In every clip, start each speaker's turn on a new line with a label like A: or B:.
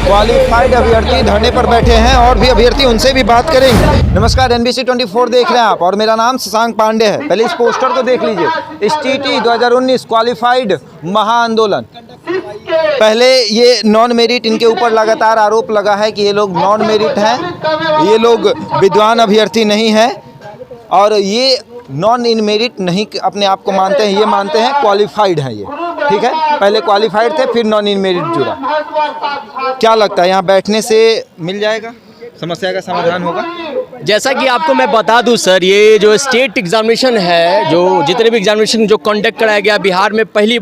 A: Qualified अभ्यर्थी धरने पर बैठे हैं और भी अभ्यर्थी उनसे भी बात करेंगे। नमस्कार, NBC 24 देख रहे हैं आप और मेरा नाम शशांक पांडे है। पहले इस पोस्टर को देख लीजिए, STT 2019 क्वालिफाइड महाआंदोलन। पहले ये नॉन मेरिट, इनके ऊपर लगातार आरोप लगा है कि ये लोग नॉन मेरिट हैं, ये लोग विद्वान अभ्यर्थी नहीं हैं और ये नॉन इन मेरिट नहीं अपने आप को मानते हैं, ये मानते हैं क्वालिफाइड हैं ये। ठीक है, पहले क्वालिफाइड थे फिर नॉन इन मेरिट जुड़ा। क्या लगता है यहाँ बैठने से मिल जाएगा, समस्या का समाधान होगा?
B: जैसा कि आपको मैं बता दूं सर, ये जो स्टेट एग्जामिनेशन है, जो जितने भी एग्जामिनेशन जो कंडक्ट कराया गया बिहार में पहली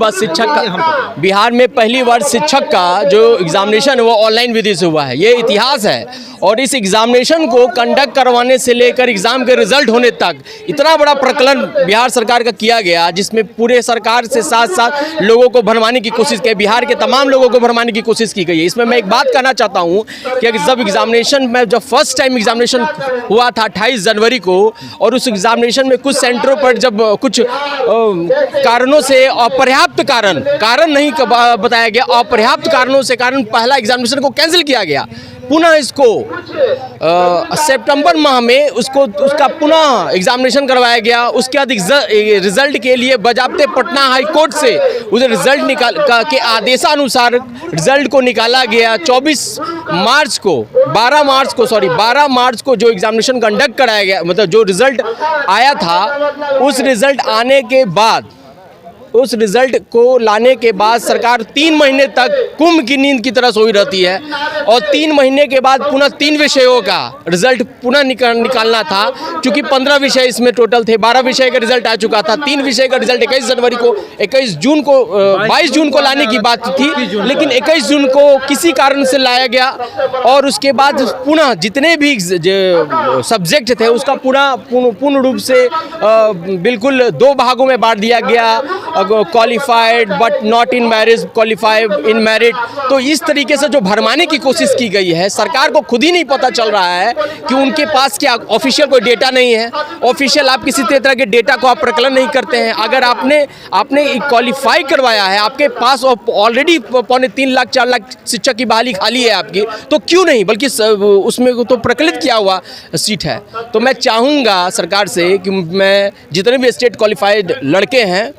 B: बार शिक्षक का जो एग्जामिनेशन है वो ऑनलाइन विधि से हुआ है। ये इतिहास है और इस एग्जामिनेशन को कंडक्ट करवाने से लेकर एग्जाम के रिजल्ट होने तक इतना बड़ा प्रकलन बिहार सरकार का किया गया, जिसमें पूरे सरकार से साथ साथ लोगों को भरमाने की कोशिश की, बिहार के तमाम लोगों को भरमाने की कोशिश की गई है। इसमें मैं एक बात कहना चाहता हूँ कि जब एग्जामिनेशन में जब फर्स्ट टाइम एग्जामिनेशन हुआ था 28 जनवरी को, और उस एग्जामिनेशन में कुछ सेंटरों पर जब कुछ कारणों से अपर्याप्त कारण नहीं बताया गया, अपर्याप्त कारणों से पहला एग्जामिनेशन को कैंसिल किया गया। पुनः इसको सितंबर माह में उसका पुनः एग्जामिनेशन करवाया गया। उसके बाद रिजल्ट के लिए बजाबते पटना हाई कोर्ट से उस रिजल्ट के आदेशानुसार रिजल्ट को निकाला गया। 12 मार्च को जो एग्जामिनेशन कंडक्ट कराया गया, मतलब जो रिजल्ट आया था, उस रिजल्ट आने के बाद, उस रिजल्ट को लाने के बाद सरकार 3 महीने तक कुंभ की नींद की तरह सोई रहती है और 3 महीने के बाद पुनः 3 विषयों का रिजल्ट पुनः निकालना था। क्योंकि 15 विषय इसमें टोटल थे, 12 विषय का रिजल्ट आ चुका था। 3 विषय का रिजल्ट 22 जून को लाने की बात थी, लेकिन 21 जून को किसी कारण से लाया गया और उसके बाद पुनः जितने भी सब्जेक्ट थे उसका पूर्ण रूप से बिल्कुल 2 भागों में बांट दिया गया, qualified but not in marriage, qualified in merit. तो इस तरीके से जो भरमाने की कोशिश की गई है, सरकार को खुद ही नहीं पता चल रहा है कि उनके पास क्या ऑफिशियल कोई डेटा नहीं है। ऑफिशियल आप किसी तरह के डेटा को आप प्रकलन नहीं करते हैं। अगर आपने क्वालिफाई करवाया है, आपके पास ऑलरेडी 3.25 लाख 4 लाख शिक्षक की बहाली खाली है आपकी, तो क्यों नहीं, बल्कि उसमें तो प्रकलित किया हुआ सीट है। तो मैं चाहूँगा सरकार से कि मैं जितने भी स्टेट क्वालिफाइड लड़के हैं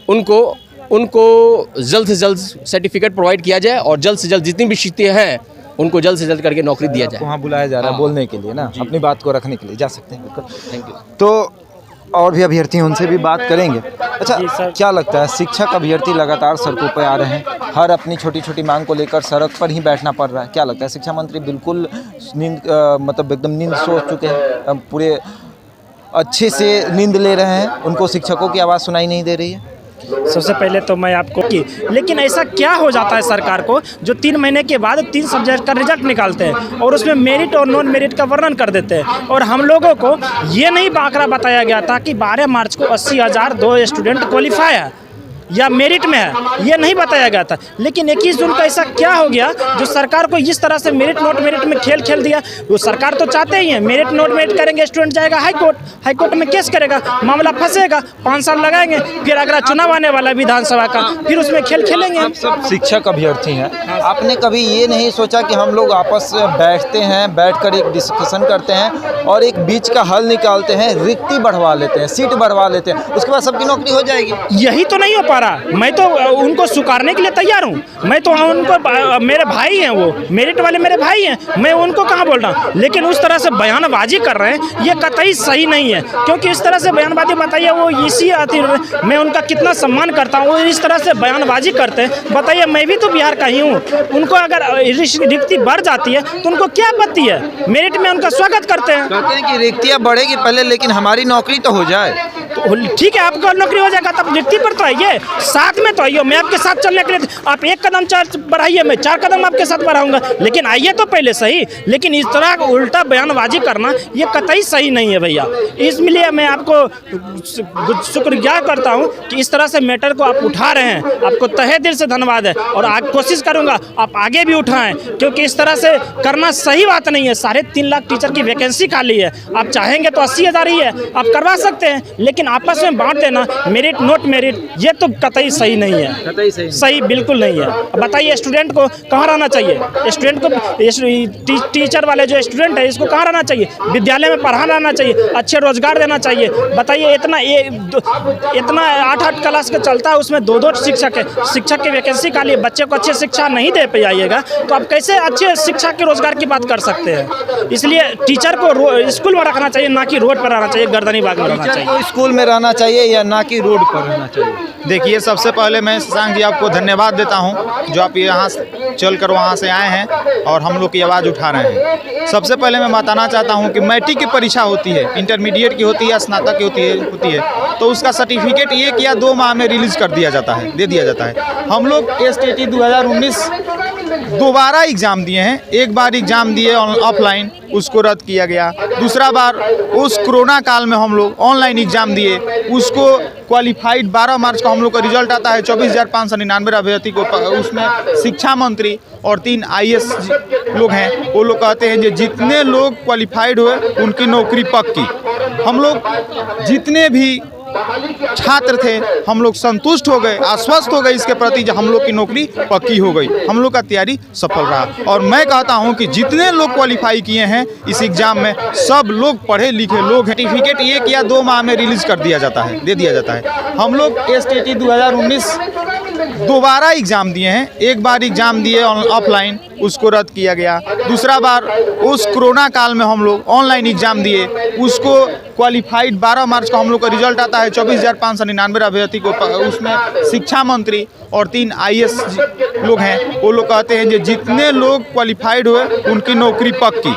B: उनको जल्द से जल्द सर्टिफिकेट प्रोवाइड किया जाए और जल्द से जल्द जितनी भी सीटें हैं उनको जल्द से जल्द करके नौकरी दिया जाए।
A: वहाँ बुलाया जा रहा है बोलने के लिए ना, अपनी बात को रखने के लिए जा सकते हैं। बिल्कुल, थैंक यू। तो और भी अभ्यर्थी, उनसे भी बात करेंगे। अच्छा, क्या लगता है, शिक्षक अभ्यर्थी लगातार सड़कों पर आ रहे हैं, हर अपनी छोटी छोटी मांग को लेकर सड़क पर ही बैठना पड़ रहा है। क्या लगता है, शिक्षा मंत्री बिल्कुल मतलब एकदम नींद सो चुके हैं, पूरे अच्छे से नींद ले रहे हैं, उनको शिक्षकों की आवाज़ सुनाई नहीं दे रही है?
C: सबसे पहले तो मैं आपको लेकिन ऐसा क्या हो जाता है सरकार को जो 3 महीने के बाद 3 सब्जेक्ट का रिजल्ट निकालते हैं और उसमें मेरिट और नॉन मेरिट का वर्णन कर देते हैं, और हम लोगों को ये नहीं आंकड़ा बताया गया था कि 12 मार्च को 80,002 स्टूडेंट क्वालिफाई है या मेरिट में है, ये नहीं बताया गया था। लेकिन 21 जून का ऐसा क्या हो गया जो सरकार को इस तरह से मेरिट नॉट मेरिट में खेल दिया? वो सरकार तो चाहते ही है मेरिट नॉट मेरिट करेंगे, स्टूडेंट जाएगा हाई कोर्ट में केस करेगा, मामला फंसेगा, 5 साल लगाएंगे, फिर अगला चुनाव आने वाला विधानसभा का, फिर उसमें खेलेंगे।
A: आप सब शिक्षक अभ्यर्थी हैं, आपने कभी ये नहीं सोचा कि हम लोग आपस में बैठते हैं, बैठकर एक डिस्कशन करते हैं और एक बीच का हल निकालते हैं, रिक्ति बढ़वा लेते हैं, सीट बढ़वा लेते हैं, उसके बाद सबकी नौकरी हो जाएगी?
C: यही तो नहीं हो पा रहा। मैं तो उनको स्वीकारने के लिए तैयार हूँ, मैं तो उनको, मेरे भाई हैं, वो मेरिट वाले मेरे भाई हैं, मैं उनको कहाँ बोल रहा हूँ। लेकिन उस तरह से बयानबाजी कर रहे हैं, ये कतई सही नहीं है। क्योंकि इस तरह से बयानबाजी, बताइए वो इसी आती, मैं उनका कितना सम्मान करता हूँ, वो इस तरह से बयानबाजी करते हैं। बताइए, मैं भी तो बिहार का ही हूँ, उनको अगर रिक्ति बढ़ जाती है तो उनको क्या आपत्ति है? मेरिट में उनका स्वागत करते हैं।
A: कहते हैं कि रिक्तियाँ बढ़ेगी पहले, लेकिन हमारी नौकरी तो हो जाए।
C: तो ठीक है, आपका नौकरी हो जाएगा, तब रिक्ति पर तो आइए, साथ में तो आइए। मैं आपके साथ चलने के लिए, आप 1 कदम बढ़ाइए, मैं 4 कदम आपके साथ बढ़ाऊंगा, लेकिन आइए तो पहले सही। लेकिन इस तरह उल्टा बयानबाजी करना ये कतई सही नहीं है भैया। इसलिए मैं आपको शुक्रिया करता हूँ कि इस तरह से मैटर को आप उठा रहे हैं, आपको तहे दिल से धन्यवाद है। और कोशिश करूँगा आप आगे भी उठाएं, क्योंकि इस तरह से करना सही बात नहीं है। 3.5 लाख टीचर की वैकेंसी खाली है, आप चाहेंगे तो 80,000 ही है, आप करवा सकते हैं, लेकिन आपस में बांट देना मेरिट नॉट मेरिट, ये तो कतई सही नहीं है,
A: कतई सही नहीं।
C: सही बिल्कुल नहीं है। बताइए स्टूडेंट को कहाँ रहना चाहिए, स्टूडेंट को टीचर वाले जो स्टूडेंट है इसको कहाँ रहना चाहिए, विद्यालय में पढ़ाना रहना चाहिए, अच्छे रोजगार देना चाहिए। बताइए इतना 8-8 क्लास का चलता है, उसमें 2-2 शिक्षक है, शिक्षक की वैकेंसी खाली है, बच्चे को अच्छी शिक्षा नहीं दे पाइएगा तो आप कैसे अच्छे शिक्षा के रोजगार की बात कर सकते हैं। इसलिए टीचर को स्कूल में रखना चाहिए, ना कि रोड पर रहना चाहिए, गर्दनी बाग में रहना
A: टीचर
C: चाहिए।
A: को स्कूल में रहना चाहिए या ना कि रोड पर रहना चाहिए?
D: देखिए, सबसे पहले मैं शशांक जी आपको धन्यवाद देता हूं जो आप यहाँ चल कर वहाँ से आए हैं और हम लोग की आवाज़ उठा रहे हैं। सबसे पहले मैं बताना चाहता हूं कि मैट्रिक की परीक्षा होती है, इंटरमीडिएट की होती है या स्नातक की होती है तो उसका सर्टिफिकेट 1 या 2 माह में रिलीज़ कर दिया जाता है, दे दिया जाता है। हम लोग STT 2019 दोबारा एग्ज़ाम दिए हैं। एक बार एग्ज़ाम दिए ऑफलाइन, उसको रद्द किया गया। दूसरा बार उस कोरोना काल में हम लोग ऑनलाइन एग्ज़ाम दिए, उसको क्वालिफाइड 12 मार्च को हम लोग का रिजल्ट आता है। 24,599 अभ्यर्थी को, उसमें शिक्षा मंत्री और 3 IAS लोग हैं। वो लोग कहते हैं कि जितने लोग क्वालिफाइड हुए उनकी नौकरी पक्की। हम लोग जितने भी छात्र थे हम लोग संतुष्ट हो गए, आश्वस्त हो गए इसके प्रति जब हम लोग की नौकरी पक्की हो गई। हम लोग का तैयारी सफल रहा और मैं कहता हूं कि जितने लोग क्वालिफाई किए हैं इस एग्ज़ाम में सब लोग पढ़े लिखे लोग हैं। सर्टिफिकेट 1 या 2 माह में रिलीज़ कर दिया जाता है, दे दिया जाता है। हम लोग STT 2019 दोबारा एग्ज़ाम दिए हैं। एक बार एग्ज़ाम दिए ऑफलाइन, उसको रद्द किया गया। दूसरा बार उस कोरोना काल में हम लोग ऑनलाइन एग्ज़ाम दिए, उसको क्वालिफाइड 12 मार्च को हम लोग का रिजल्ट आता है। 24,599 अभ्यर्थी को, उसमें शिक्षा मंत्री और 3 IAS लोग हैं। वो लोग कहते हैं कि जितने लोग क्वालिफाइड हुए उनकी नौकरी पक्की।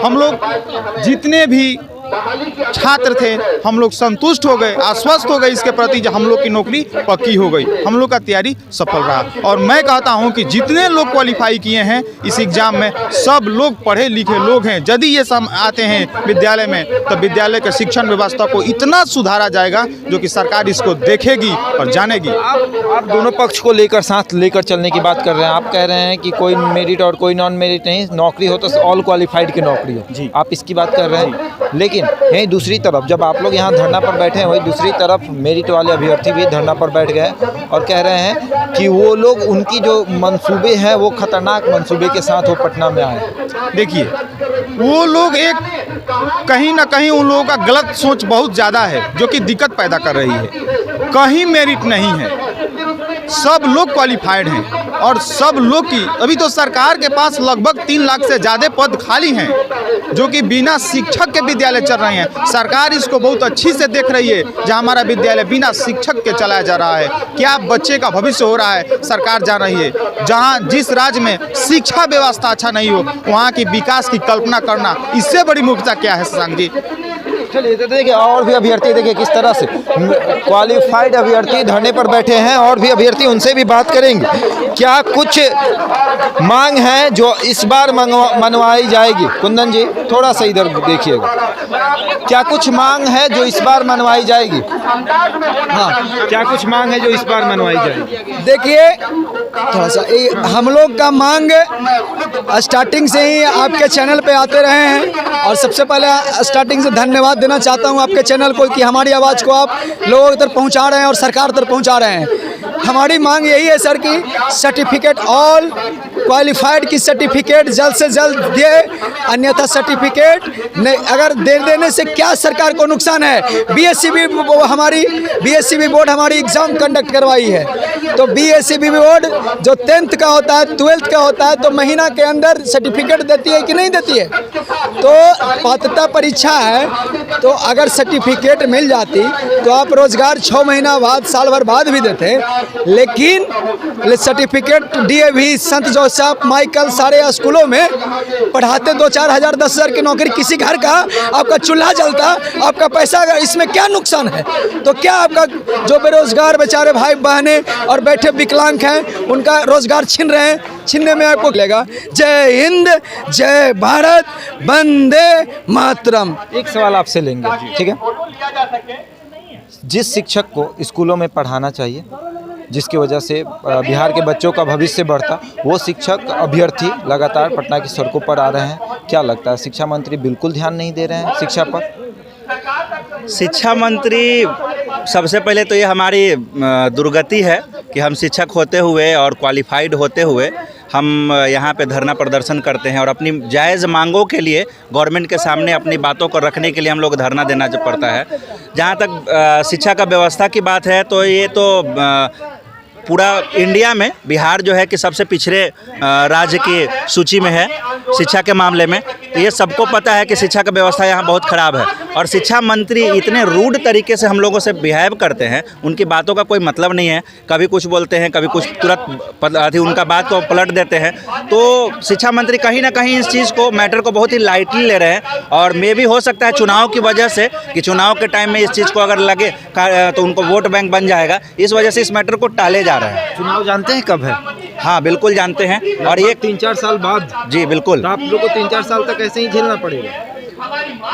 D: हम लोग जितने भी छात्र थे हम लोग संतुष्ट हो गए, आश्वस्त हो गए इसके प्रति जब हम लोग की नौकरी पक्की हो गई। हम लोग का तैयारी सफल रहा और मैं कहता हूं कि जितने लोग क्वालिफाई किए हैं इस एग्ज़ाम में सब लोग पढ़े लिखे लोग हैं। यदि ये सब आते हैं विद्यालय में तो विद्यालय के शिक्षण व्यवस्था को इतना सुधारा जाएगा जो कि सरकार इसको देखेगी और जानेगी।
A: आप दोनों पक्ष को लेकर साथ लेकर चलने की बात कर रहे हैं। आप कह रहे हैं कि कोई मेरिट और कोई नॉन मेरिट नहीं, नौकरी हो तो ऑल क्वालिफाइड की नौकरी हो जी, आप इसकी बात कर रहे हैं। लेकिन यहीं दूसरी तरफ जब आप लोग यहाँ धरना पर बैठे हैं, वही दूसरी तरफ मेरिट वाले अभ्यर्थी भी धरना पर बैठ गए और कह रहे हैं कि वो लोग, उनकी जो मंसूबे हैं वो खतरनाक मंसूबे के साथ वो पटना में आए।
D: देखिए, वो लोग एक कहीं ना कहीं उन लोगों का गलत सोच बहुत ज़्यादा है जो कि दिक्कत पैदा कर रही है। कहीं मेरिट नहीं है, सब लोग क्वालिफाइड हैं और सब लोग की अभी तो सरकार के पास लगभग 3 लाख से ज़्यादा पद खाली हैं जो कि बिना शिक्षक के विद्यालय चल रहे हैं। सरकार इसको बहुत अच्छी से देख रही है। जहां हमारा विद्यालय बिना शिक्षक के चलाया जा रहा है, क्या बच्चे का भविष्य हो रहा है, सरकार जान रही है। जहां जिस राज्य में शिक्षा व्यवस्था अच्छा नहीं हो वहां की विकास की कल्पना करना, इससे बड़ी मूर्खता क्या है शशांक जी।
A: चलिए, तो देखिए और भी अभ्यर्थी देखिए किस तरह से क्वालिफाइड अभ्यर्थी धरने पर बैठे हैं और भी अभ्यर्थी, उनसे भी बात करेंगे। क्या कुछ मांग है जो इस बार मनवाई जाएगी? कुंदन जी थोड़ा सा इधर देखिएगा। क्या कुछ मांग है जो इस बार मनवाई जाएगी? हाँ, क्या कुछ मांग है जो इस बार मनवाई जाएगी?
E: देखिए, थोड़ा सा हम लोग का मांग स्टार्टिंग से ही आपके चैनल पे आते रहे हैं और सबसे पहले स्टार्टिंग से धन्यवाद देना चाहता हूं आपके चैनल को कि हमारी आवाज़ को आप लोगों तक पहुंचा रहे हैं और सरकार तक पहुंचा रहे हैं। हमारी मांग यही है सर कि सर्टिफिकेट ऑल क्वालिफाइड की सर्टिफिकेट जल्द से जल्द दे, अन्यथा सर्टिफिकेट नहीं अगर दे देने से क्या सरकार को नुकसान है। BSCB बोर्ड हमारी एग्ज़ाम कंडक्ट करवाई है, तो BSCB बोर्ड जो 10th का होता है 12th का होता है तो महीना के अंदर सर्टिफिकेट देती है कि नहीं देती है। तो पात्रता परीक्षा है, तो अगर सर्टिफिकेट मिल जाती तो आप रोज़गार 6 महीना बाद, साल भर बाद भी देते, लेकिन सर्टिफिकेट DAV, संत जोसेफ, माइकल सारे स्कूलों में पढ़ाते 2-4 हज़ार 10 हज़ार की नौकरी, किसी घर का आपका चूल्हा जलता, आपका पैसा, इसमें क्या नुकसान है? तो क्या आपका जो बेरोजगार बेचारे भाई बहनें और बैठे विकलांग हैं उनका रोजगार छीन रहे हैं, छीनने में आपको लेगा। जय हिंद, जय भारत, वंदे मातरम।
A: एक सवाल आपसे लेंगे, ठीक है? जिस शिक्षक को स्कूलों में पढ़ाना चाहिए, जिसकी वजह से बिहार के बच्चों का भविष्य बढ़ता, वो शिक्षक अभ्यर्थी लगातार पटना की सड़कों पर आ रहे हैं। क्या लगता है, शिक्षा मंत्री बिल्कुल ध्यान नहीं दे रहे हैं शिक्षा पर?
F: शिक्षा मंत्री सबसे पहले तो ये हमारी दुर्गति है कि हम शिक्षक होते हुए और क्वालिफाइड होते हुए हम यहाँ पे धरना प्रदर्शन करते हैं और अपनी जायज़ मांगों के लिए गवर्नमेंट के सामने अपनी बातों को रखने के लिए हम लोग धरना देना पड़ता है। जहाँ तक शिक्षा का व्यवस्था की बात है तो ये तो पूरा इंडिया में बिहार जो है कि सबसे पिछड़े राज्य की सूची में है शिक्षा के मामले में। तो ये सबको पता है कि शिक्षा का व्यवस्था यहाँ बहुत ख़राब है और शिक्षा मंत्री इतने रूड तरीके से हम लोगों से बिहेव करते हैं, उनकी बातों का कोई मतलब नहीं है। कभी कुछ बोलते हैं, कभी कुछ तुरंत उनका बात को पलट देते हैं। तो शिक्षा मंत्री कहीं ना कहीं इस चीज़ को मैटर को बहुत ही लाइटली ले रहे हैं और मे भी हो सकता है चुनाव की वजह से कि चुनाव के टाइम में इस चीज़ को अगर लगे तो उनको वोट बैंक बन जाएगा, इस वजह से इस मैटर को टाले जा रहे हैं।
A: चुनाव जानते हैं कब है?
F: हाँ बिल्कुल जानते हैं और ये
A: 3-4 साल बाद।
F: जी बिल्कुल।
A: तो आप लोग को 3-4 साल तक ऐसे ही झेलना पड़ेगा।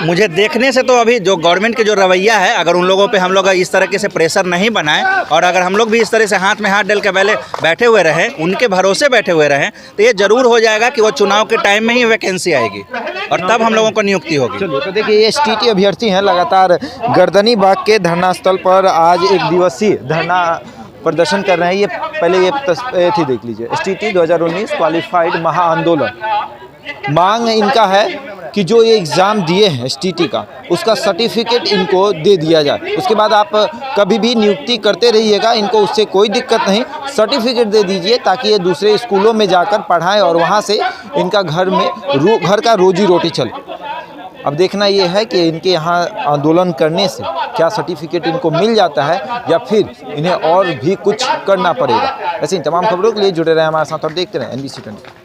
F: मुझे देखने से तो अभी जो गवर्नमेंट के जो रवैया है, अगर उन लोगों पे हम लोग इस तरह से प्रेशर नहीं बनाएं और अगर हम लोग भी इस तरह से हाथ में हाथ डाल के पहले बैठे हुए रहें, उनके भरोसे बैठे हुए रहें, तो ये जरूर हो जाएगा कि वो चुनाव के टाइम में ही वैकेंसी आएगी और तब हम लोगों को नियुक्ति होगी।
A: चलिए, तो देखिए ये एसटीटी अभ्यर्थी हैं, लगातार गर्दनी बाग के धरना स्थल पर आज 1 दिवसीय धरना प्रदर्शन कर रहे हैं। ये पहले ये थी, देख लीजिए, एसटीटी 2019 क्वालिफाइड महाआंदोलन। मांग इनका है कि जो ये एग्ज़ाम दिए हैं एसटीटी का, उसका सर्टिफिकेट इनको दे दिया जाए। उसके बाद आप कभी भी नियुक्ति करते रहिएगा, इनको उससे कोई दिक्कत नहीं, सर्टिफिकेट दे दीजिए ताकि ये दूसरे स्कूलों में जाकर पढ़ाएं और वहाँ से इनका घर का रोजी रोटी चले। अब देखना ये है कि इनके यहाँ आंदोलन करने से क्या सर्टिफिकेट इनको मिल जाता है या फिर इन्हें और भी कुछ करना पड़ेगा। ऐसे ही तमाम खबरों के लिए जुड़े रहें हमारे साथ और देखते रहें NBC 24।